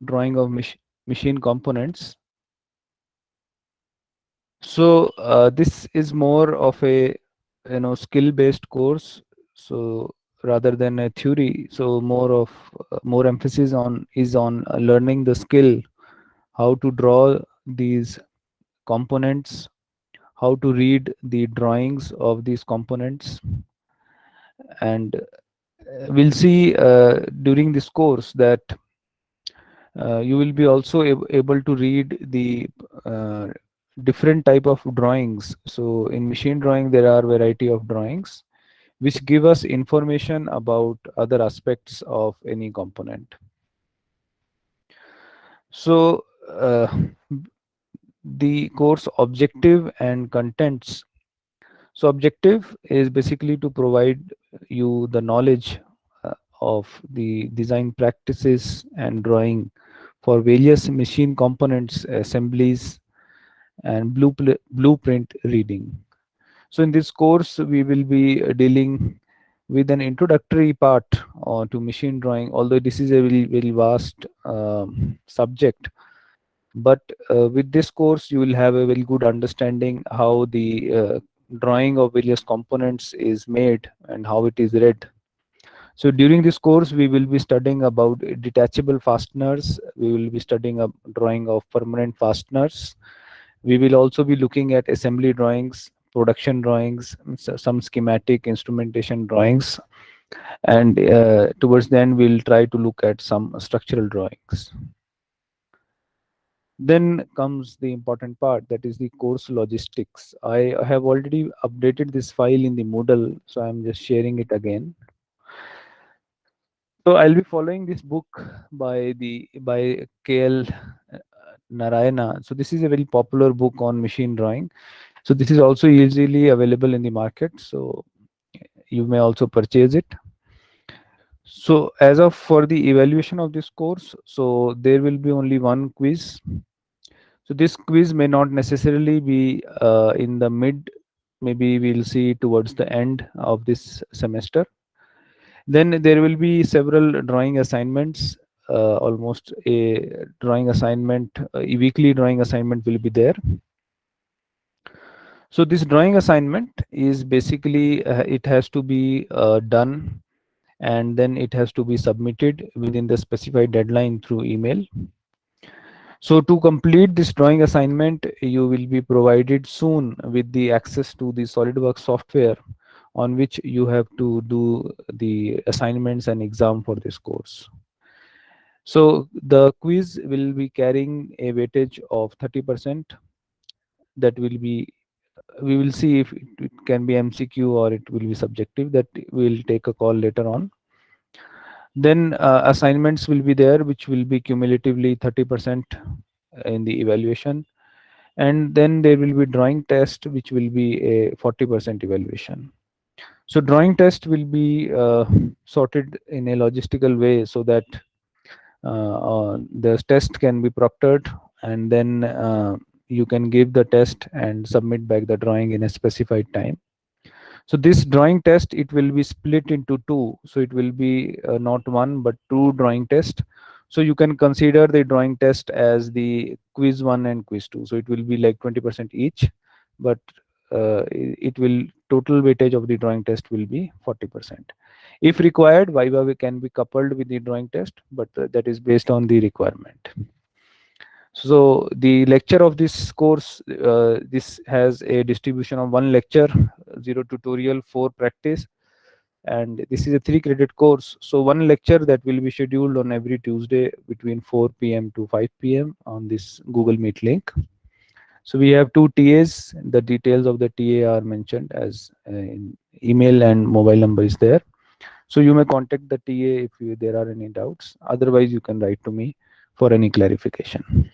drawing of machine components. So this is more of a skill based course, so rather than a theory. So more emphasis on is on learning the skill, how to draw these components, how to read the drawings of these components. And we'll see during this course that you will be also able to read the uh, different type of drawings. So in machine drawing there are variety of drawings which give us information about other aspects of any component. So the course objective and contents. So objective is basically to provide you the knowledge of the design practices and drawing for various machine components, assemblies, and blueprint reading. So in this course, we will be dealing with an introductory part to machine drawing, although this is a very vast subject. But with this course, you will have a very good understanding how the drawing of various components is made and how it is read. So during this course, we will be studying about detachable fasteners. We will be studying a drawing of permanent fasteners. We will also be looking at assembly drawings, production drawings, some schematic instrumentation drawings, and towards the end, we'll try to look at some structural drawings. Then comes the important part, that is the course logistics. I have already updated this file in the Moodle, so I'm just sharing it again. So I'll be following this book by KL Narayana. So this is a very popular book on machine drawing. So this is also easily available in the market. So you may also purchase it. So as of for the evaluation of this course, so there will be only one quiz. So this quiz may not necessarily be in the mid, maybe we'll see towards the end of this semester. Then there will be several drawing assignments, almost a drawing assignment, a weekly drawing assignment will be there. So this drawing assignment is basically, it has to be done, and then it has to be submitted within the specified deadline through email. So to complete this drawing assignment, you will be provided soon with the access to the SolidWorks software on which you have to do the assignments and exam for this course. So the quiz will be carrying a weightage of 30%. That will be, we will see if it can be MCQ or it will be subjective. That we'll take a call later on. Then assignments will be there, which will be cumulatively 30% in the evaluation. And then there will be drawing test, which will be a 40% evaluation. So drawing test will be sorted in a logistical way so that the test can be proctored, and then you can give the test and submit back the drawing in a specified time. So this drawing test, it will be split into two. So it will be not one but two drawing test. So you can consider the drawing test as the quiz 1 and quiz 2. So it will be like 20% each, but it will, total weightage of the drawing test will be 40%. If required, Viva can be coupled with the drawing test, but that is based on the requirement. So the lecture of this course, this has a distribution of one lecture, 0 tutorial, 4 practice, and this is a 3 credit course. So one lecture that will be scheduled on every Tuesday between 4 p.m. to 5 p.m. on this Google Meet link. So we have two TAs. The details of the TA are mentioned as in email, and mobile number is there. So you may contact the TA if there are any doubts. Otherwise, you can write to me for any clarification.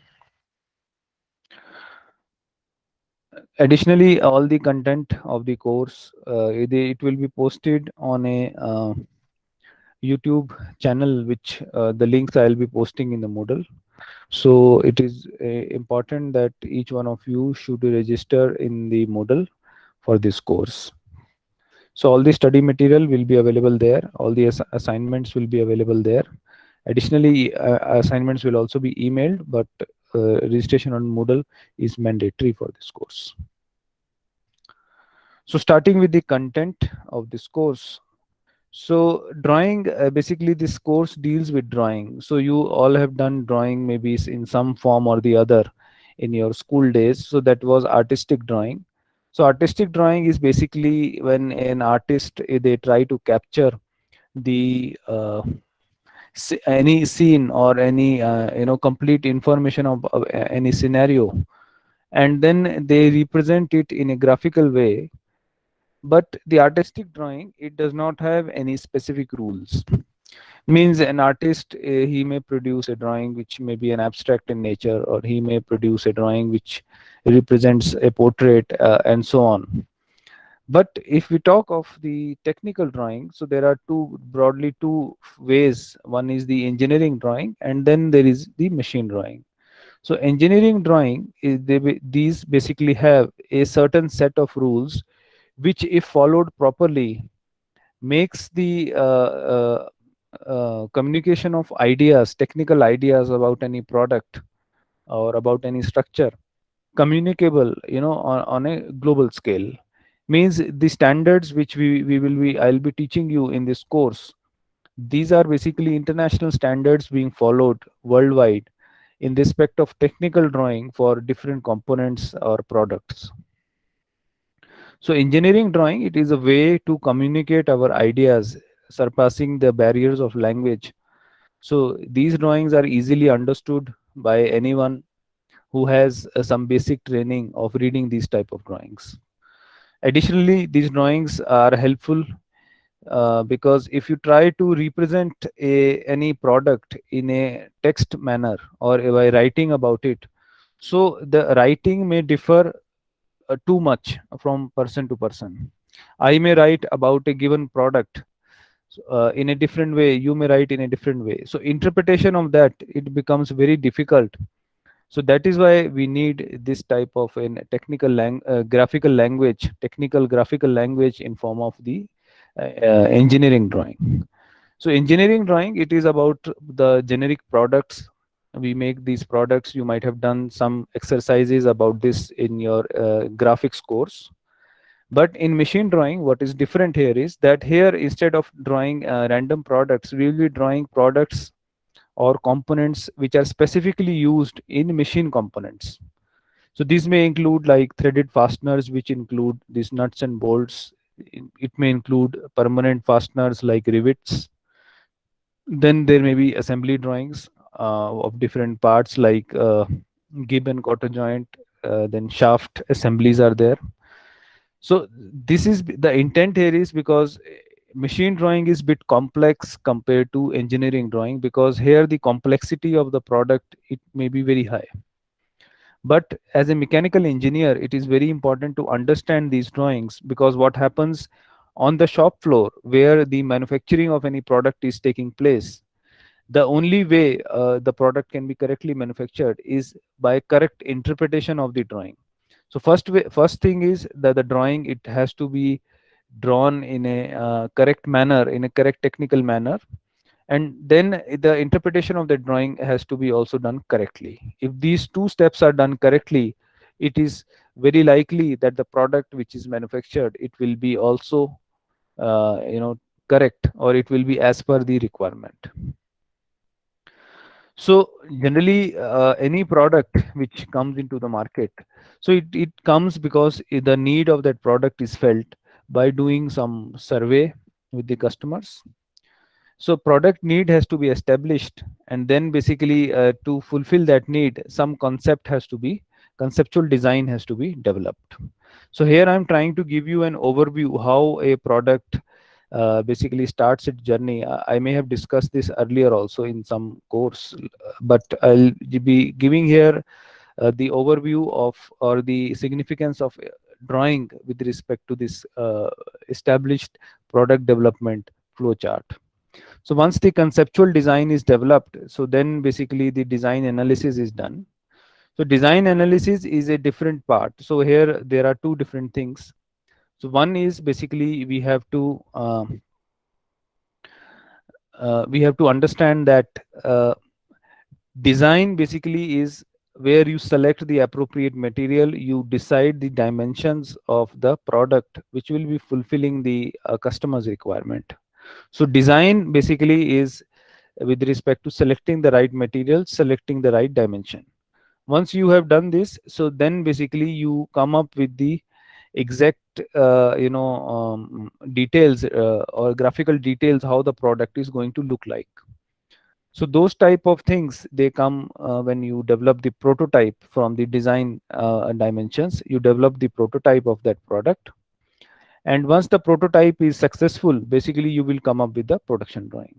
Additionally, all the content of the course, it will be posted on a YouTube channel, which the links I'll be posting in the Moodle. So it is important that each one of you should register in the Moodle for this course. So all the study material will be available there. All the assignments will be available there. Additionally, assignments will also be emailed, but registration on Moodle is mandatory for this course. So starting with the content of this course. So drawing, basically this course deals with drawing. So you all have done drawing maybe in some form or the other in your school days. So that was artistic drawing. So artistic drawing is basically when an artist, they try to capture the any scene or any complete information of any scenario, and then they represent it in a graphical way. But the artistic drawing, it does not have any specific rules. Means an artist, he may produce a drawing which may be an abstract in nature, or he may produce a drawing which represents a portrait, and so on. But if we talk of the technical drawing, so there are broadly two ways. One is the engineering drawing, and then there is the machine drawing. So engineering drawing is, these basically have a certain set of rules which, if followed properly, makes the communication of ideas, technical ideas about any product or about any structure, communicable, on a global scale. Means the standards which we will be I'll be teaching you in this course, these are basically international standards being followed worldwide in respect of technical drawing for different components or products. So engineering drawing, it is a way to communicate our ideas, surpassing the barriers of language. So these drawings are easily understood by anyone who has some basic training of reading these type of drawings. Additionally, these drawings are helpful because if you try to represent any product in a text manner or by writing about it, so the writing may differ too much from person to person. I may write about a given product in a different way, you may write in a different way. So interpretation of that, it becomes very difficult. So that is why we need this type of an technical graphical language, technical graphical language in form of the engineering drawing. So engineering drawing, it is about the generic products. We make these products. You might have done some exercises about this in your graphics course. But in machine drawing, what is different here is that here, instead of drawing random products, we will be drawing products or components which are specifically used in machine components. So these may include like threaded fasteners, which include these nuts and bolts. It may include permanent fasteners like rivets. Then there may be assembly drawings of different parts like gib and cotter joint. Then shaft assemblies are there. So this is the intent here is because machine drawing is bit complex compared to engineering drawing, because here the complexity of the product, it may be very high. But as a mechanical engineer, it is very important to understand these drawings, because what happens on the shop floor where the manufacturing of any product is taking place, the only way the product can be correctly manufactured is by correct interpretation of the drawing. So first thing is that the drawing, it has to be drawn in a correct manner, in a correct technical manner, and then the interpretation of the drawing has to be also done correctly. If these two steps are done correctly, it is very likely that the product which is manufactured, it will be also correct, or it will be as per the requirement. So generally, any product which comes into the market, so it comes because the need of that product is felt by doing some survey with the customers. So product need has to be established, and then basically to fulfill that need, some conceptual design has to be developed. So here I'm trying to give you an overview how a product basically starts its journey. I may have discussed this earlier also in some course, but I'll be giving here the overview of, or the significance of drawing with respect to this established product development flowchart. So once the conceptual design is developed, so then basically the design analysis is done. So design analysis is a different part. So here there are two different things. So one is basically we have to we have to understand that uh, design basically is where you select the appropriate material, you decide the dimensions of the product which will be fulfilling the customer's requirement. So design basically is with respect to selecting the right material, selecting the right dimension. Once you have done this, so then basically you come up with the exact details or graphical details how the product is going to look like. So those type of things, they come when you develop the prototype. From the design dimensions, you develop the prototype of that product, and once the prototype is successful, basically you will come up with the production drawing.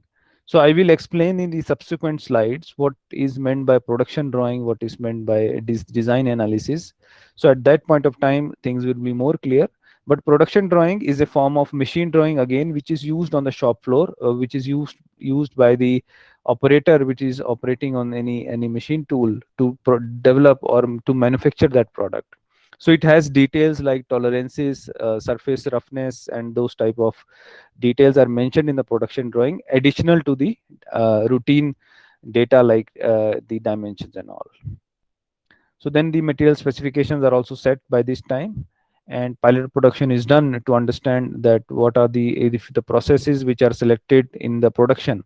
So I will explain in the subsequent slides what is meant by production drawing, what is meant by design analysis. So at that point of time things will be more clear. But production drawing is a form of machine drawing again, which is used on the shop floor, which is used by the operator which is operating on any machine tool to develop or to manufacture that product. So it has details like tolerances, surface roughness, and those type of details are mentioned in the production drawing, additional to the routine data like the dimensions and all. So then the material specifications are also set by this time, and pilot production is done to understand that what are the if the processes which are selected in the production.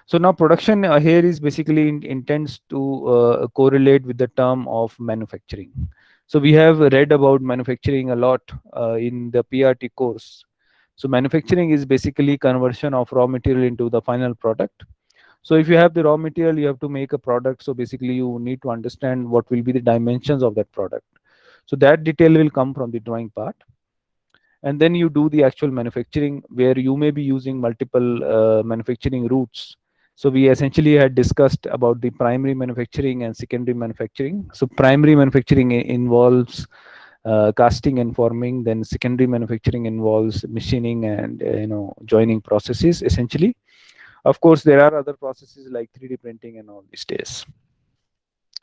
So now production here is basically intends to correlate with the term of manufacturing. So we have read about manufacturing a lot in the PRT course. So manufacturing is basically conversion of raw material into the final product. So if you have the raw material, you have to make a product. So basically you need to understand what will be the dimensions of that product. So that detail will come from the drawing part. And then you do the actual manufacturing where you may be using multiple manufacturing routes. So we essentially had discussed about the primary manufacturing and secondary manufacturing. So primary manufacturing involves casting and forming. Then secondary manufacturing involves machining and joining processes essentially. Of course there are other processes like 3D printing and all these days.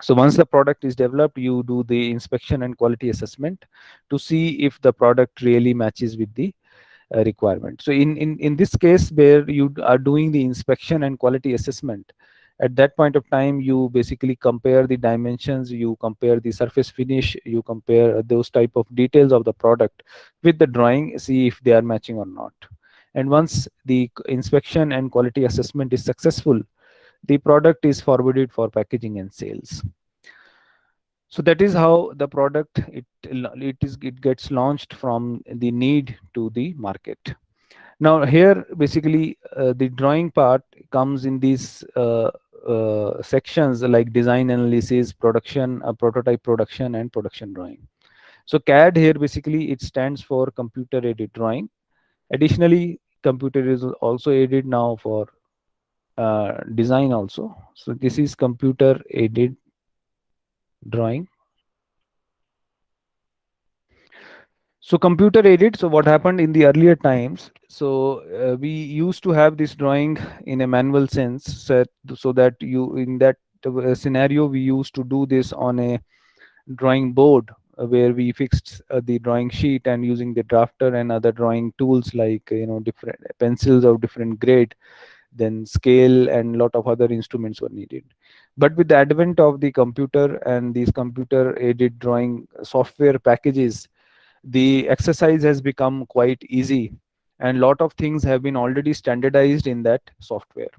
So once the product is developed, you do the inspection and quality assessment to see if the product really matches with the requirement. So in this case where you are doing the inspection and quality assessment, at that point of time you basically compare the dimensions, you compare the surface finish, you compare those type of details of the product with the drawing, see if they are matching or not. And once the inspection and quality assessment is successful, the product is forwarded for packaging and sales. So that is how the product it gets launched from the need to the market. Now here basically the drawing part comes in these sections like design analysis, production, prototype production, and production drawing. So CAD here basically it stands for computer aided drawing. Additionally, computer is also aided now for design also. So this is computer aided drawing. So computer aided, so what happened in the earlier times, so we used to have this drawing in a manual sense set, so that you in that scenario we used to do this on a drawing board where we fixed the drawing sheet, and using the drafter and other drawing tools like different pencils of different grade, then scale and lot of other instruments were needed. But with the advent of the computer and these computer aided drawing software packages, the exercise has become quite easy, and lot of things have been already standardized in that software.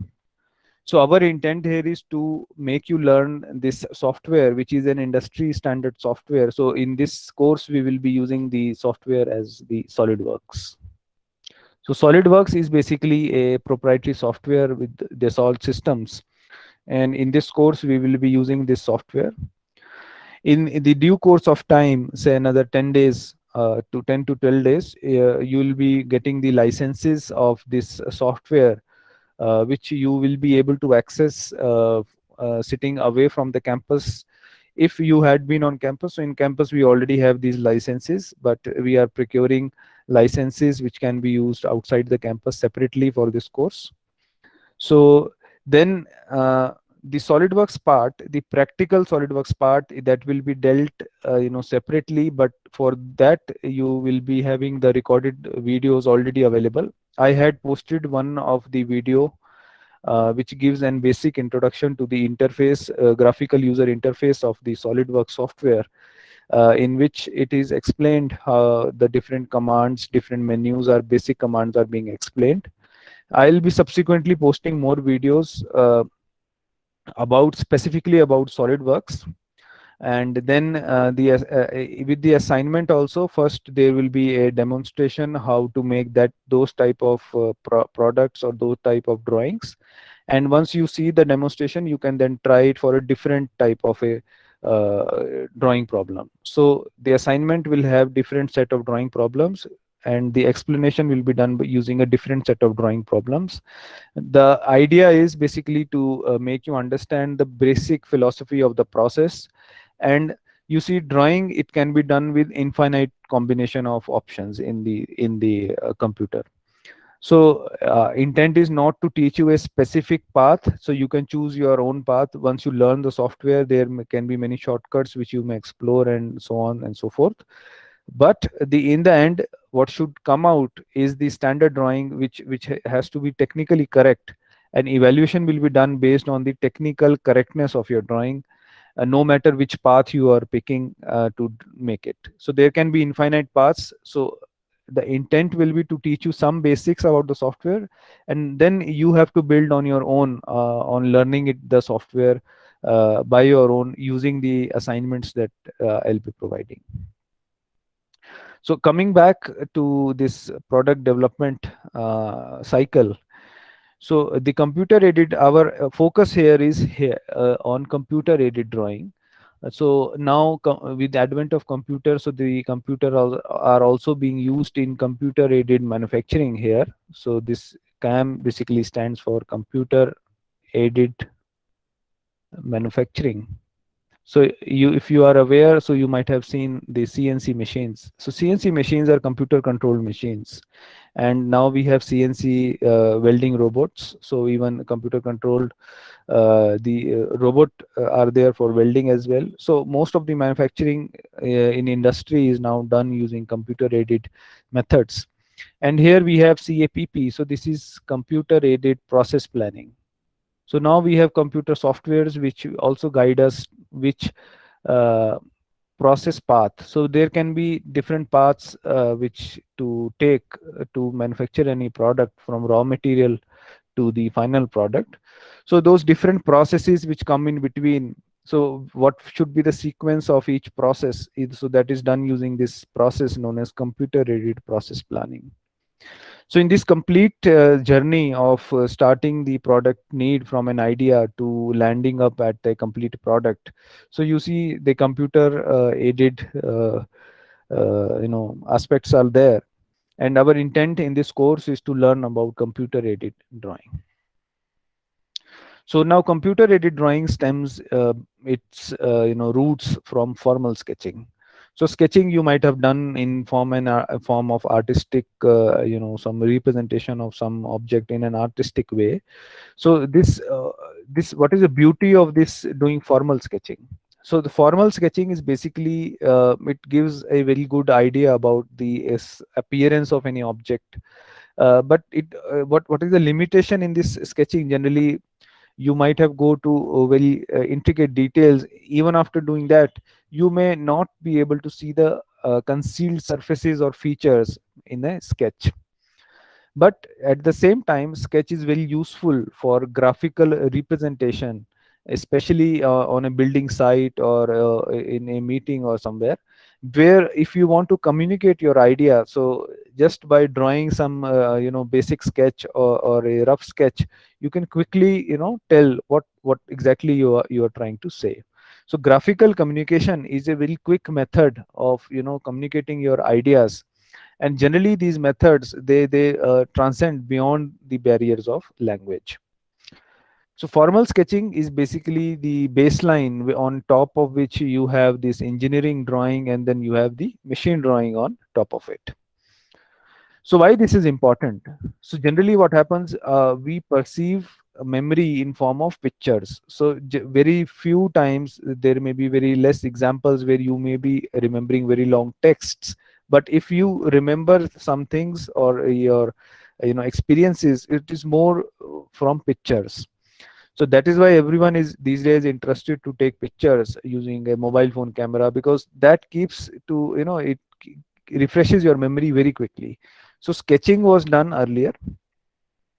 So our intent here is to make you learn this software, which is an industry standard software. So in this course we will be using the software as the SolidWorks. So SolidWorks is basically a proprietary software with Dassault Systems, and in this course we will be using this software. In the due course of time, say another 10 days to 10 to 12 days, you will be getting the licenses of this software, which you will be able to access sitting away from the campus. If you had been on campus, so in campus we already have these licenses, but we are procuring licenses which can be used outside the campus separately for this course. So then the SolidWorks part, the practical SolidWorks part, that will be dealt separately, but for that you will be having the recorded videos already available. I had posted one of the video which gives an basic introduction to the interface, graphical user interface of the SolidWorks software, in which it is explained how the different commands, different menus or basic commands are being explained. I'll be subsequently posting more videos about specifically about SolidWorks, and then with the assignment also, first there will be a demonstration how to make those type of products or those type of drawings. And once you see the demonstration, you can then try it for a different type of a drawing problem. So the assignment will have different set of drawing problems, and the explanation will be done by using a different set of drawing problems. The idea is basically to make you understand the basic philosophy of the process. And you see, drawing, it can be done with infinite combination of options in the computer. So intent is not to teach you a specific path, so you can choose your own path. Once you learn the software, there can be many shortcuts which you may explore, and so on and so forth. But in the end, what should come out is the standard drawing, which has to be technically correct, and evaluation will be done based on the technical correctness of your drawing, no matter which path you are picking to make it. So there can be infinite paths. So the intent will be to teach you some basics about the software, and then you have to build on your own, on learning the software by your own, using the assignments that I'll be providing. So coming back to this product development cycle, so the computer aided, our focus here is here on computer aided drawing. So now with the advent of computers, so the computer are also being used in computer aided manufacturing here. So this CAM basically stands for computer aided manufacturing. So if you are aware, so you might have seen the CNC machines. So CNC machines are computer controlled machines, and now we have CNC welding robots. So even computer controlled, the robot are there for welding as well. So most of the manufacturing in industry is now done using computer aided methods. And here we have CAPP. So this is computer aided process planning. So now we have computer softwares which also guide us which uh, process path. So there can be different paths which to take to manufacture any product, from raw material to the final product. So those different processes which come in between, so what should be the sequence of each process so that is done using this process known as computer aided process planning. So in this complete journey of starting the product need from an idea to landing up at a complete product, so you see the computer aided aspects are there. And our intent in this course is to learn about computer aided drawing. So now computer aided drawing stems its roots from formal sketching. So sketching you might have done in a form of artistic, some representation of some object in an artistic way. So this what is the beauty of this doing formal sketching? So the formal sketching is basically it gives a very good idea about the appearance of any object. But what is the limitation in this sketching? Generally, you might have go to very intricate details. Even after doing that, you may not be able to see the concealed surfaces or features in a sketch. But at the same time, sketch is very useful for graphical representation, especially on a building site or in a meeting or somewhere, where if you want to communicate your idea, so just by drawing some basic sketch or a rough sketch, you can quickly tell what exactly you are trying to say. So graphical communication is a very quick method of communicating your ideas. And generally these methods, they transcend beyond the barriers of language. So formal sketching is basically the baseline on top of which you have this engineering drawing, and then you have the machine drawing on top of it. So why this is important? So generally what happens, we perceive a memory in form of pictures. So very few times there may be very less examples where you may be remembering very long texts. But if you remember some things, or your experiences, it is more from pictures. So that is why everyone is these days interested to take pictures using a mobile phone camera, because that keeps to it refreshes your memory very quickly. So sketching was done earlier,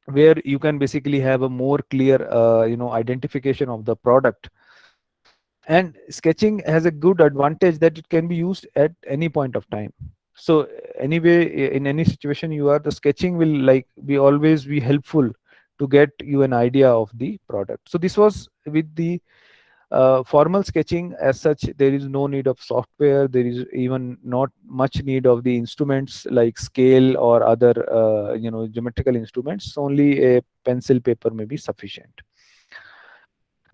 where you can basically have a more clear identification of the product. And sketching has a good advantage that it can be used at any point of time. So anyway, in any situation you are, the sketching will like be always be helpful to get you an idea of the product. So this was with the formal sketching. As such, there is no need of software, there is even not much need of the instruments like scale or other geometrical instruments. Only a pencil paper may be sufficient.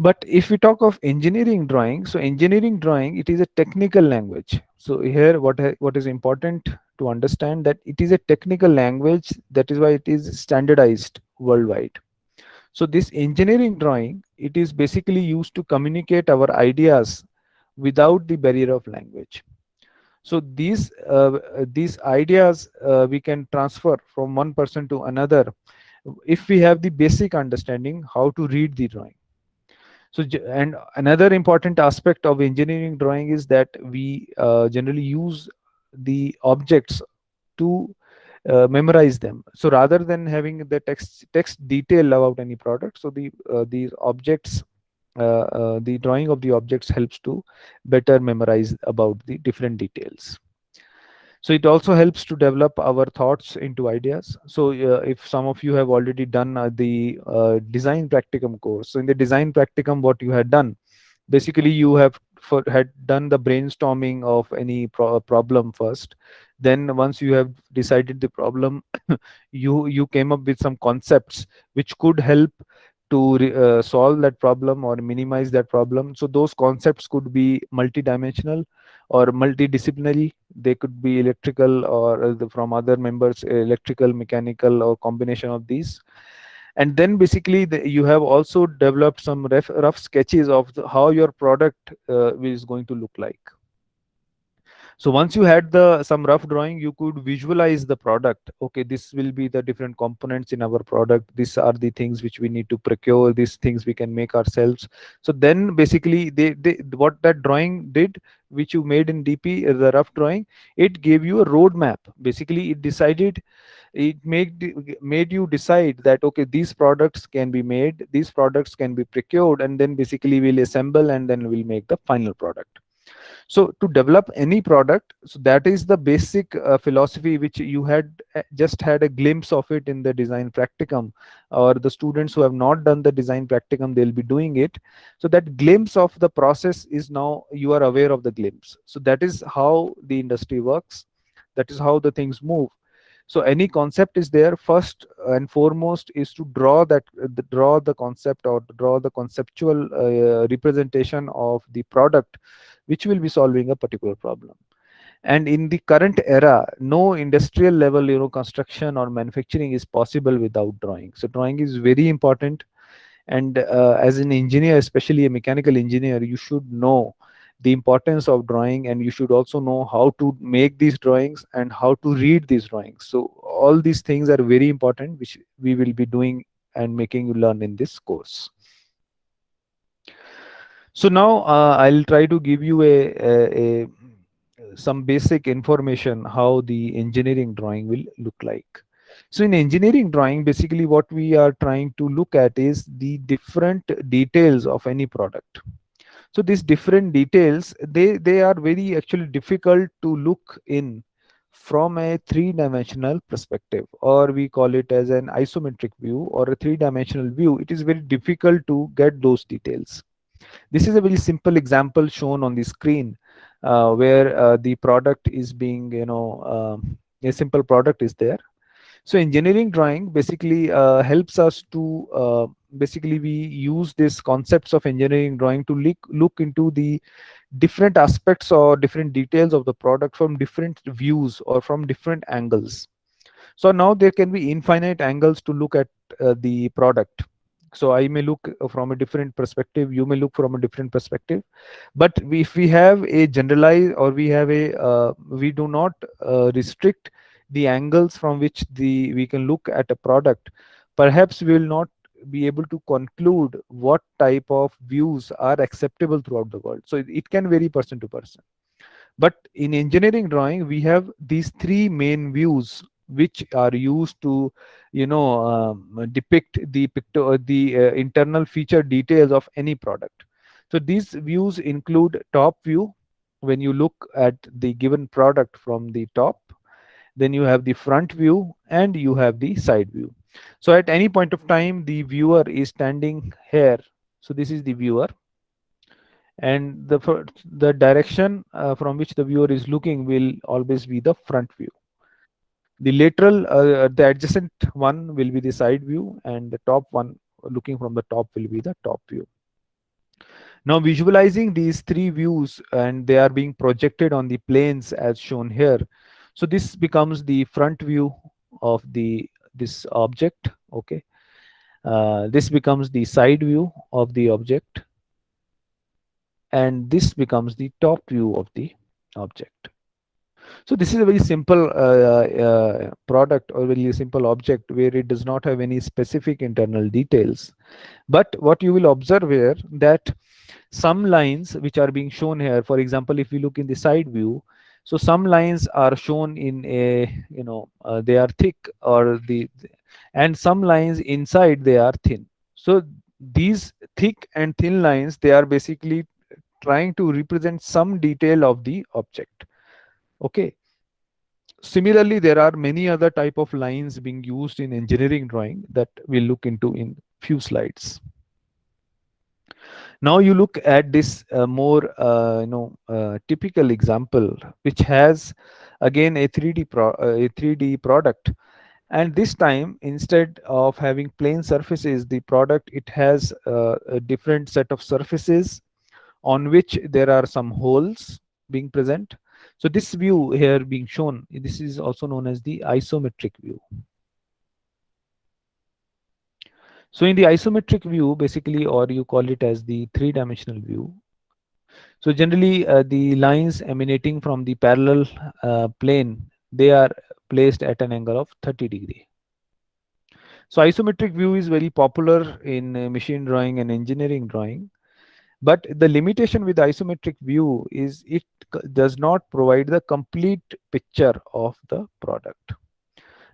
But if we talk of engineering drawing, so engineering drawing, it is a technical language. So here what is important to understand, that it is a technical language, that is why it is standardized worldwide. So this engineering drawing, it is basically used to communicate our ideas without the barrier of language. So these ideas we can transfer from one person to another if we have the basic understanding how to read the drawing. So and another important aspect of engineering drawing is that we generally use the objects to memorize them. So rather than having the text detail about any product, so these objects, the drawing of the objects helps to better memorize about the different details. So it also helps to develop our thoughts into ideas. So if some of you have already done the design practicum course, so in the design practicum what you had done, basically you have had done the brainstorming of any problem first. Then once you have decided the problem, you came up with some concepts which could help to solve that problem or minimize that problem. So those concepts could be multidimensional or multidisciplinary. They could be electrical or from other members, electrical, mechanical, or combination of these. And then basically you have also developed some rough sketches of how your product is going to look like. So once you had the some rough drawing, you could visualize the product. Okay, this will be the different components in our product, these are the things which we need to procure, these things we can make ourselves. So then basically they what that drawing did, which you made in DP, the rough drawing, it gave you a roadmap. Basically it decided, it made you decide that okay, these products can be made, these products can be procured, and then basically we'll assemble and then we'll make the final product. So to develop any product, so that is the basic philosophy which you had just had a glimpse of it in the design practicum, or the students who have not done the design practicum, they'll be doing it. So that glimpse of the process is now you are aware of the glimpse. So that is how the industry works, that is how the things move. So any concept is there, first and foremost is to draw that draw the concept or draw the conceptual representation of the product which will be solving a particular problem. And in the current era, no industrial level construction or manufacturing is possible without drawing. So drawing is very important. And as an engineer, especially a mechanical engineer, you should know the importance of drawing, and you should also know how to make these drawings and how to read these drawings. So all these things are very important, which we will be doing and making you learn in this course. So now I'll try to give you a some basic information how the engineering drawing will look like. So in engineering drawing, basically what we are trying to look at is the different details of any product. So these different details, they are very actually difficult to look in from a three-dimensional perspective, or we call it as an isometric view or a three-dimensional view. It is very difficult to get those details. This is a very simple example shown on the screen, where the product is being, a simple product is there. So engineering drawing basically helps us to basically we use these concepts of engineering drawing to look into the different aspects or different details of the product from different views or from different angles. So now there can be infinite angles to look at the product. So I may look from a different perspective, you may look from a different perspective. But if we have a generalized, or we have a we do not restrict the angles from which the we can look at a product, perhaps we will not be able to conclude what type of views are acceptable throughout the world. So it can vary person to person. But in engineering drawing, we have these three main views which are used to, depict the internal feature details of any product. So these views include top view, when you look at the given product from the top. Then you have the front view and you have the side view. So at any point of time, the viewer is standing here. So this is the viewer, and the direction from which the viewer is looking will always be the front view. The adjacent one will be the side view, and the top one looking from the top will be the top view. Now visualizing these three views, and they are being projected on the planes as shown here. So this becomes the front view of the this object. Okay, this becomes the side view of the object, and this becomes the top view of the object. So this is a very simple product, or very simple object, where it does not have any specific internal details. But what you will observe here, that some lines which are being shown here, for example, if we look in the side view, so some lines are shown in a, they are thick, and some lines inside they are thin. So these thick and thin lines, they are basically trying to represent some detail of the object. Okay. Similarly, there are many other type of lines being used in engineering drawing that we'll look into in few slides. Now you look at this more typical example, which has again a 3D product, and this time, instead of having plain surfaces, the product, it has a different set of surfaces on which there are some holes being present. So this view here being shown, this is also known as the isometric view. So in the isometric view, basically, or you call it as the three-dimensional view. So generally, the lines emanating from the parallel plane, they are placed at an angle of 30 degrees. So isometric view is very popular in machine drawing and engineering drawing. But the limitation with isometric view is it does not provide the complete picture of the product.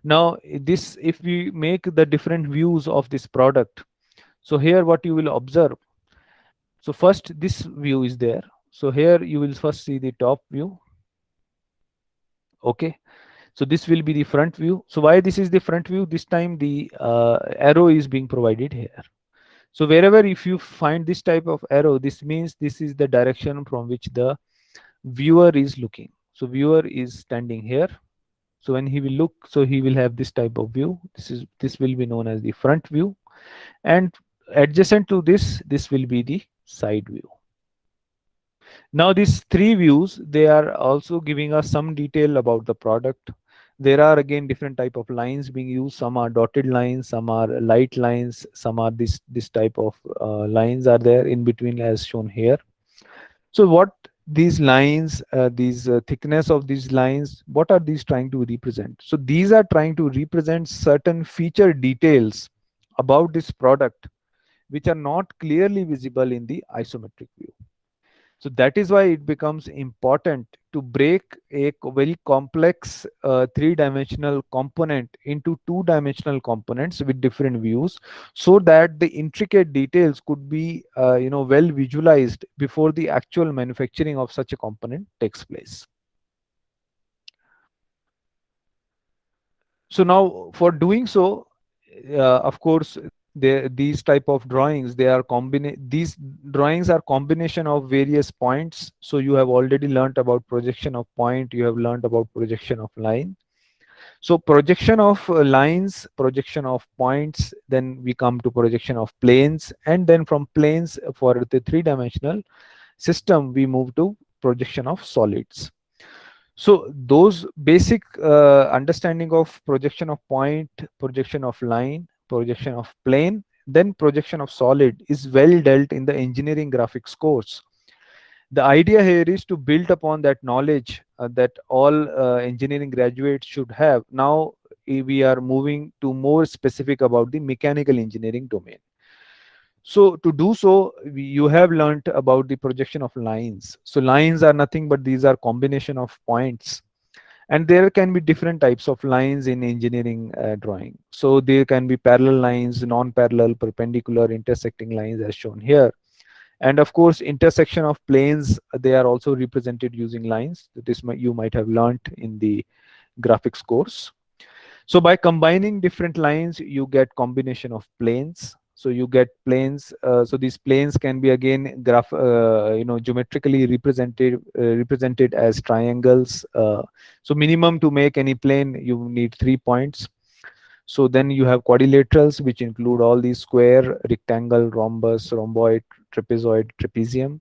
Now, this, if we make the different views of this product, so here what you will observe. So first, this view is there. So here you will first see the top view. Okay. So this will be the front view. So why this is the front view? This time the arrow is being provided here. So wherever if you find this type of arrow, this means this is the direction from which the viewer is looking. So viewer is standing here. So when he will look, so he will have this type of view. This will be known as the front view, and adjacent to this will be the side view. Now these three views, they are also giving us some detail about the product. There are again different type of lines being used. Some are dotted lines, some are light lines, some are this type of lines are there in between as shown here. So what these lines, these thickness of these lines, what are these trying to represent? So these are trying to represent certain feature details about this product which are not clearly visible in the isometric view. So that is why it becomes important to break a very complex three-dimensional component into two-dimensional components with different views, so that the intricate details could be well visualized before the actual manufacturing of such a component takes place. So now for doing so, of course, these type of drawings, these drawings are combination of various points. So you have already learned about projection of point, you have learned about projection of line. So projection of lines, projection of points, then we come to projection of planes, and then from planes, for the three-dimensional system, we move to projection of solids. So those basic understanding of projection of point, projection of line, projection of plane, then projection of solid is well dealt in the engineering graphics course. The idea here is to build upon that knowledge that all engineering graduates should have. Now we are moving to more specific about the mechanical engineering domain. So to do so, you have learned about the projection of lines. So lines are nothing but these are combination of points, and there can be different types of lines in engineering drawing. So there can be parallel lines, non-parallel, perpendicular, intersecting lines as shown here. And of course, intersection of planes, they are also represented using lines. You might have learned in the graphics course. So by combining different lines, you get combination of planes. So you get planes. So these planes can be again geometrically represented as triangles. So minimum to make any plane, you need 3 points. So then you have quadrilaterals, which include all these square, rectangle, rhombus, rhomboid, trapezoid, trapezium.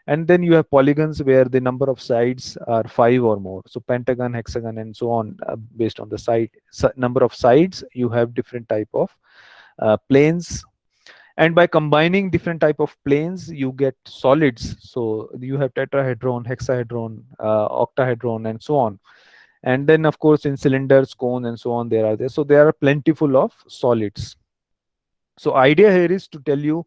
And then you have polygons where the number of sides are 5 or more. So pentagon, hexagon, and so on, based on the number of sides. You have different type of planes. And by combining different type of planes, you get solids. So you have tetrahedron, hexahedron, octahedron, and so on. And then of course in cylinders, cone, and so on, so there are plentiful of solids. So idea here is to tell you,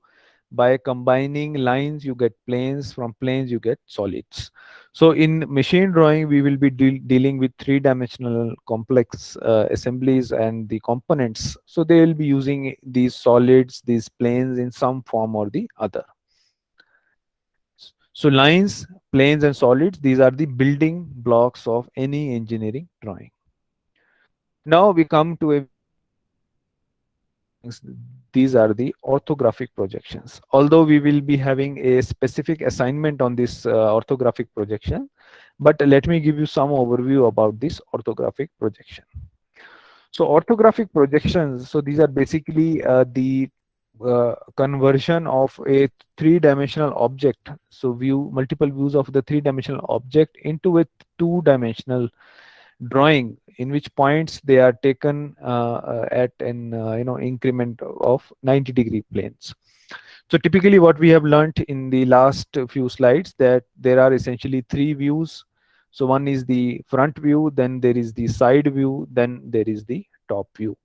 by combining lines you get planes, from planes you get solids. So in machine drawing we will be dealing with three-dimensional complex assemblies and the components. So they will be using these solids, these planes, in some form or the other. So lines, planes, and solids, these are the building blocks of any engineering drawing. Now we come to a very important part of engineering drawings. These are the orthographic projections. Although we will be having a specific assignment on this orthographic projection, but let me give you some overview about this orthographic projection. So orthographic projections, so these are basically the conversion of a three-dimensional object. So multiple views of the three-dimensional object into a two-dimensional drawing, in which points they are taken at an increment of 90-degree planes. So typically what we have learnt in the last few slides, that there are essentially three views. So one is the front view, then there is the side view, then there is the top view.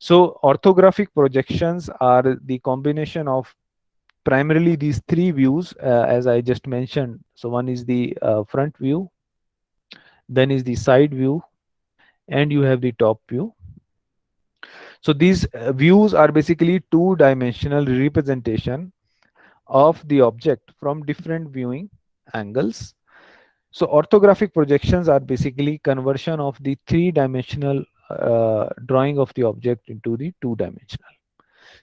So orthographic projections are the combination of primarily these three views, as I just mentioned. So one is the front view, then is the side view, and you have the top view. So these views are basically two-dimensional representation of the object from different viewing angles. So orthographic projections are basically conversion of the three-dimensional drawing of the object into the two-dimensional.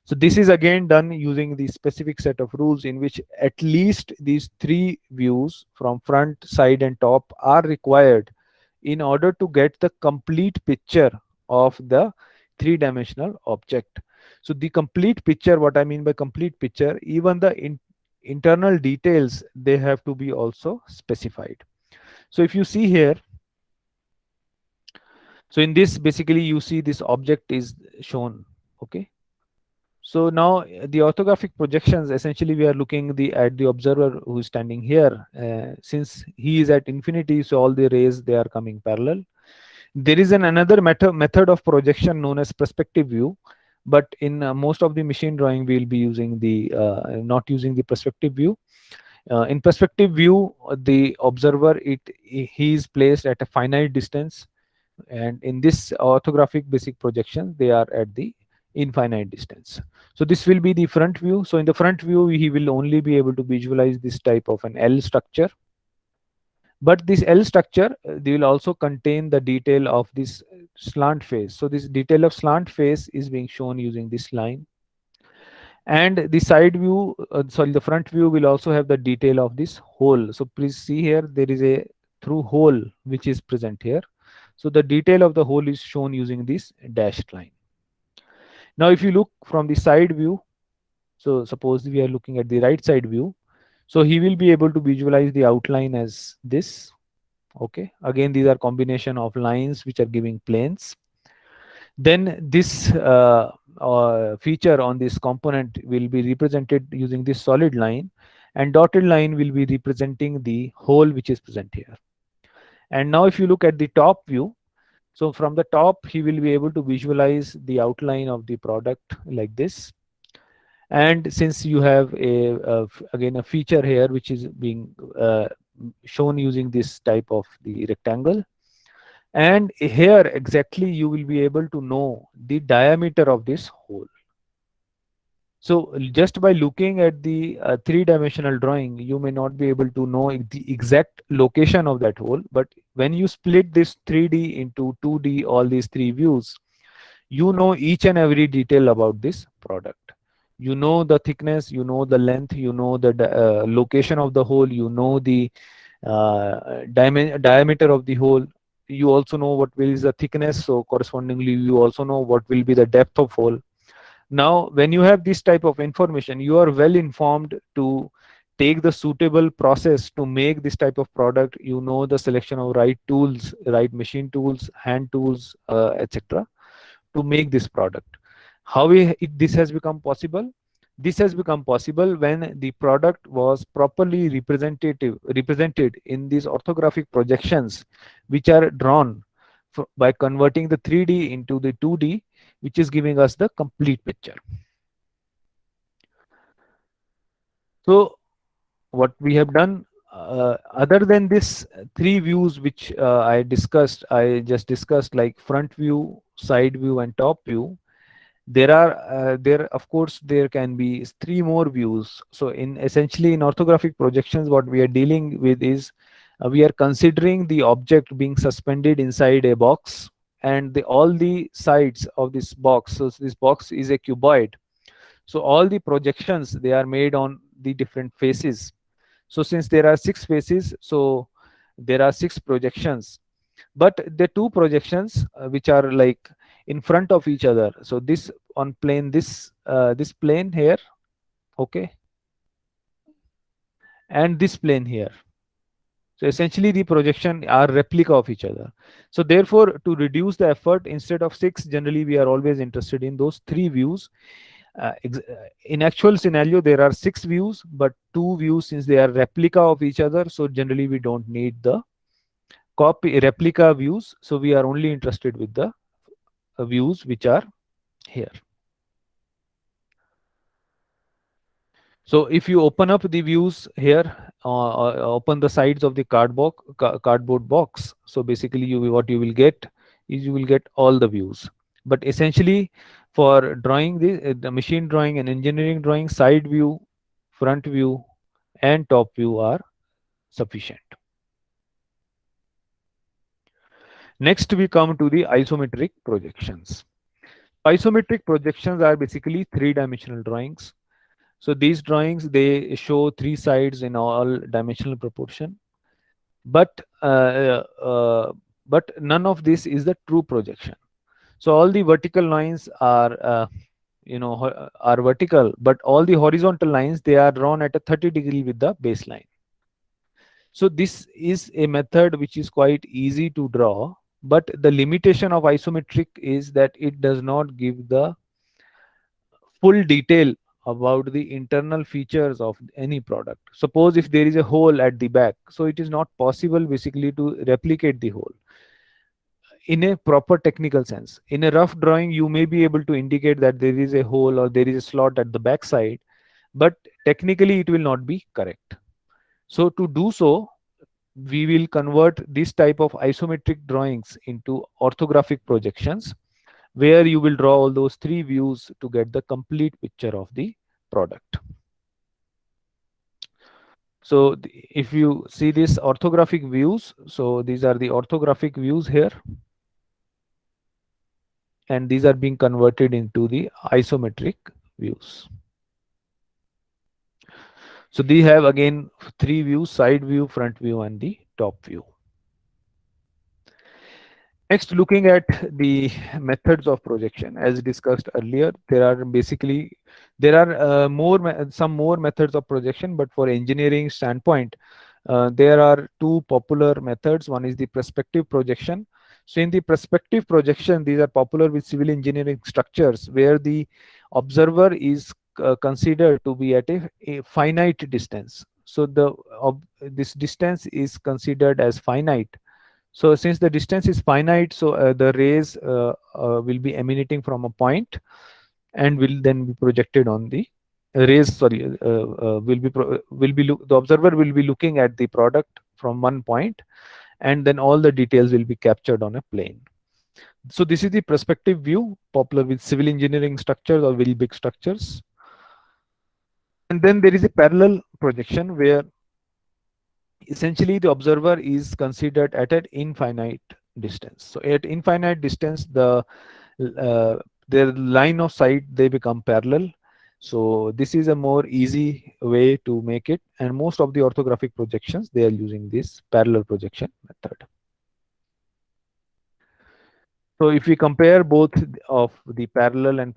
So this is again done using the specific set of rules, in which at least these three views from front, side, and top are required in order to get the complete picture of the three-dimensional object. So the complete picture, what I mean by complete picture, even the internal details, they have to be also specified. So if you see here, so in this basically you see this object is shown. Okay. So now the orthographic projections, essentially we are looking at the observer who is standing here. Since he is at infinity, so all the rays, they are coming parallel. There is another method of projection known as perspective view, but in most of the machine drawing we will be using the not using the perspective view. In perspective view, the observer, he is placed at a finite distance, and in this orthographic basic projection they are at the infinite distance. So this will be the front view. So in the front view he will only be able to visualize this type of an L structure, but this L structure, they will also contain the detail of this slant face. So this detail of slant face is being shown using this line. And the side view, sorry, the front view will also have the detail of this hole. So please see here, there is a through hole which is present here. So the detail of the hole is shown using this dashed line. Now if you look from the side view, so suppose we are looking at the right side view, so he will be able to visualize the outline as this. Okay, again these are combination of lines which are giving planes. Then this feature on this component will be represented using this solid line, and dotted line will be representing the hole which is present here. And now if you look at the top view, so from the top he will be able to visualize the outline of the product like this. And since you have again a feature here which is being shown using this type of the rectangle, and here exactly you will be able to know the diameter of this hole. So just by looking at the three-dimensional drawing, you may not be able to know the exact location of that hole. But when you split this 3D into 2D, all these three views, you know each and every detail about this product. You know the thickness, you know the length, you know the location of the hole, you know the diameter of the hole. You also know what will is the thickness. So correspondingly, you also know what will be the depth of hole. Now when you have this type of information, you are well informed to take the suitable process to make this type of product. You know the selection of right tools, right machine tools, hand tools, etc., to make this product. How this has become possible? This has become possible when the product was properly represented in these orthographic projections, which are drawn by converting the 3D into the 2D, which is giving us the complete picture. So what we have done, other than this three views which I just discussed, like front view, side view, and top view, there of course there can be three more views. So in essentially in orthographic projections, what we are dealing with is we are considering the object being suspended inside a box, and all the sides of this box, so this box is a cuboid, so all the projections they are made on the different faces. So since there are six faces, so there are six projections, but the two projections which are like in front of each other. So this on plane, this plane here, okay, and this plane here. So essentially the projection are replica of each other. So therefore, to reduce the effort, instead of six, generally we are always interested in those three views. In actual scenario, there are six views, but two views, since they are replica of each other, so generally we don't need the copy replica views. So we are only interested with the views which are here. So if you open up the views here, open the sides of the cardboard box. So basically, what you will get is you will get all the views. But essentially, for drawing the machine drawing and engineering drawing, side view, front view, and top view are sufficient. Next, we come to the isometric projections. Isometric projections are basically three-dimensional drawings. So these drawings, they show three sides in all dimensional proportion, but none of this is the true projection. So all the vertical lines are are vertical, but all the horizontal lines, they are drawn at a 30-degree with the baseline. So this is a method which is quite easy to draw, but the limitation of isometric is that it does not give the full detail about the internal features of any product. Suppose if there is a hole at the back, so it is not possible basically to replicate the hole in a proper technical sense. In a rough drawing, you may be able to indicate that there is a hole or there is a slot at the back side, but technically it will not be correct. So to do so, we will convert this type of isometric drawings into orthographic projections, where you will draw all those three views to get the complete picture of the product. So if you see this orthographic views, so these are the orthographic views here, and these are being converted into the isometric views. So they have again three views: side view, front view, and the top view. Next, looking at the methods of projection, as discussed earlier, there are some more methods of projection, but for engineering standpoint, there are two popular methods. One is the perspective projection. So in the perspective projection, these are popular with civil engineering structures, where the observer is considered to be at a finite distance. So this distance is considered as finite. So since the distance is finite, so the rays will be emanating from a point and will then be projected on the rays. Sorry, the observer will be looking at the product from one point, and then all the details will be captured on a plane. So this is the perspective view, popular with civil engineering structures or very big structures. And then there is a parallel projection where essentially the observer is considered at an infinite distance. So at infinite distance, uh, their line of sight, they become parallel. So this is a more easy way to make it, and most of the orthographic projections, they are using this parallel projection method. So if we compare both of the parallel and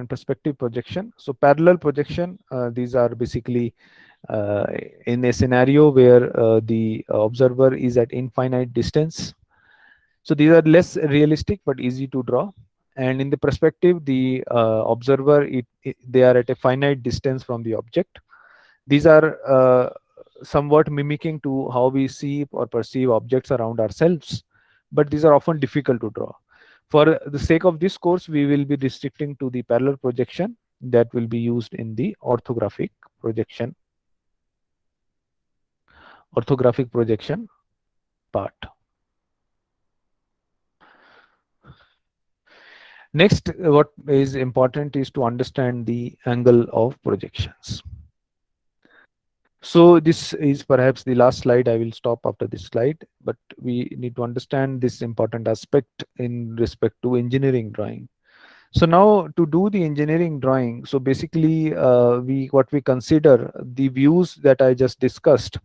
perspective projection, so parallel projection, these are basically uh, in a scenario where the observer is at infinite distance. So these are less realistic but easy to draw. And in the perspective, the observer, they are at a finite distance from the object. These are somewhat mimicking to how we see or perceive objects around ourselves, but these are often difficult to draw. For the sake of this course, we will be restricting to the parallel projection that will be used in the orthographic projection part. Next, what is important is to understand the angle of projections. So this is perhaps the last slide. I will stop after this slide, but we need to understand this important aspect in respect to engineering drawing. So now to do the engineering drawing, so basically what we consider the views that I just discussed.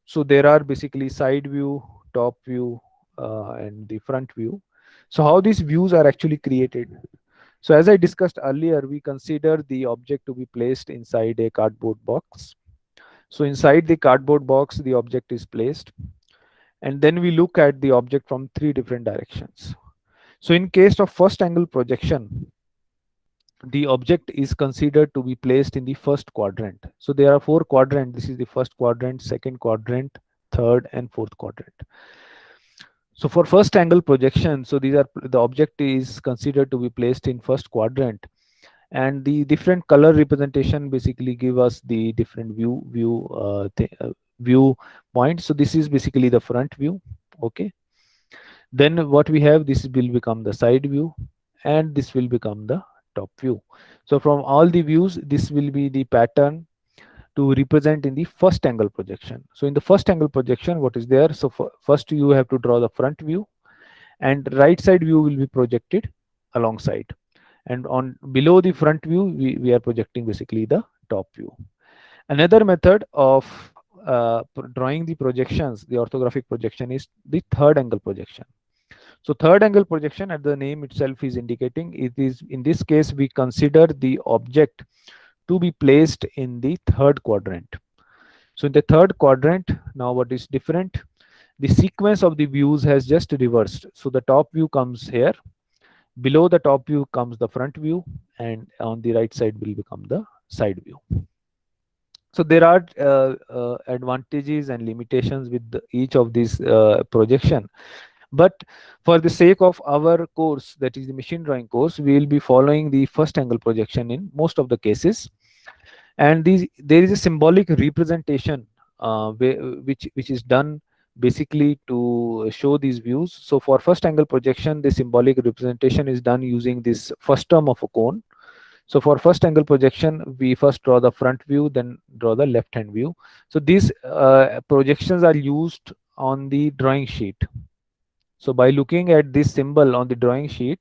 So there are basically side view, top view, and the front view. So how these views are actually created? So as I discussed earlier, we consider the object to be placed inside a cardboard box. So inside the cardboard box, the object is placed, and then we look at the object from three different directions. So in case of first angle projection, the object is considered to be placed in the first quadrant. So there are four quadrants. This is the first quadrant, second quadrant, third, and fourth quadrant. So for first angle projection, so these are the object is considered to be placed in first quadrant, and the different color representation basically give us the different view points. So this is basically the front view. Okay. Then what we have, this will become the side view, and this will become the top view. So from all the views, this will be the pattern to represent in the first angle projection. So in the first angle projection, what is there? So first you have to draw the front view, and right side view will be projected alongside. And on below the front view, we are projecting basically the top view. Another method of drawing the projections, the orthographic projection, is the third angle projection. So third angle projection, at the name itself is indicating, it is in this case we consider the object to be placed in the third quadrant. So in the third quadrant, now what is different? The sequence of the views has just reversed. So the top view comes here, below the top view comes the front view, and on the right side will become the side view. So there are advantages and limitations with each of these projection. But for the sake of our course, that is the machine drawing course, we will be following the first angle projection in most of the cases. And there is a symbolic representation which is done basically to show these views. So for first angle projection, the symbolic representation is done using this first term of a cone. So for first angle projection, we first draw the front view, then draw the left hand view. So these projections are used on the drawing sheet. So by looking at this symbol on the drawing sheet,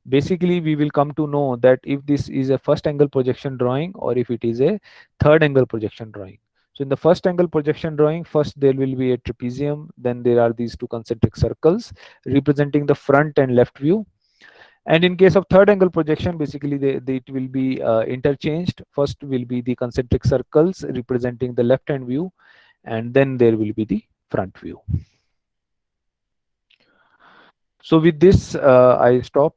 basically we will come to know that if this is a first angle projection drawing or if it is a third angle projection drawing. So in the first angle projection drawing, first there will be a trapezium, then there are these two concentric circles representing the front and left view. And in case of third angle projection, basically it will be interchanged. First will be the concentric circles representing the left hand view, and then there will be the front view. So with this, I stop.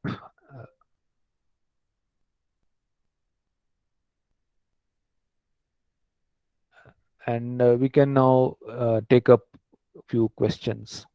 and we can now take up few questions.